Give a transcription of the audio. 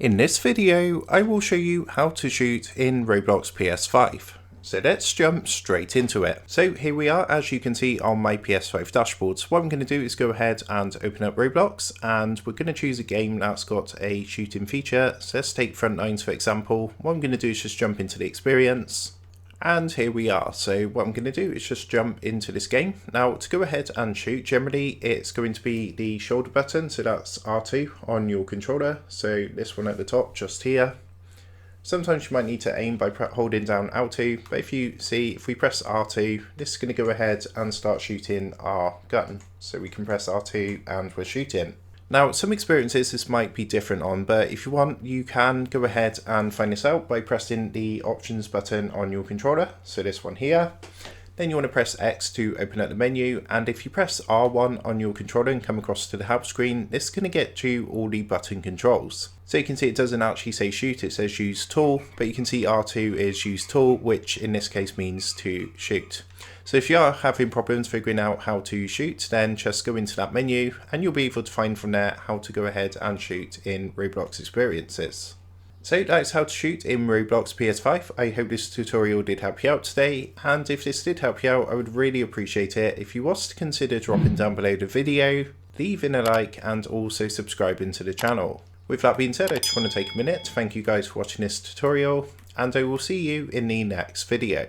In this video, I will show you how to shoot in Roblox PS5. So let's jump straight into it. So here we are, as you can see on my PS5 dashboard. So what I'm going to do is go ahead and open up Roblox, and we're going to choose a game that's got a shooting feature. So let's take Frontlines for example. What I'm going to do is just jump into the experience. And here we are. So what I'm going to do is just jump into this game. Now to go ahead and shoot, generally it's going to be the shoulder button, so that's R2 on your controller. So this one at the top just here. Sometimes you might need to aim by holding down L2, but if we press R2, this is going to go ahead and start shooting our gun. So we can press R2 and we're shooting. Now, some experiences this might be different on, but if you want, you can go ahead and find this out by pressing the options button on your controller. So this one here. Then you want to press X to open up the menu, and if you press R1 on your controller and come across to the help screen, this is going to get you all the button controls. So you can see it doesn't actually say shoot, it says use tool, but you can see R2 is use tool, which in this case means to shoot. So if you are having problems figuring out how to shoot, then just go into that menu and you'll be able to find from there how to go ahead and shoot in Roblox experiences. So that's how to shoot in Roblox PS5. I hope this tutorial did help you out today, and if this did help you out, I would really appreciate it if you was to consider dropping down below the video, leaving a like and also subscribing to the channel. With that being said, I just want to take a minute to thank you guys for watching this tutorial, and I will see you in the next video.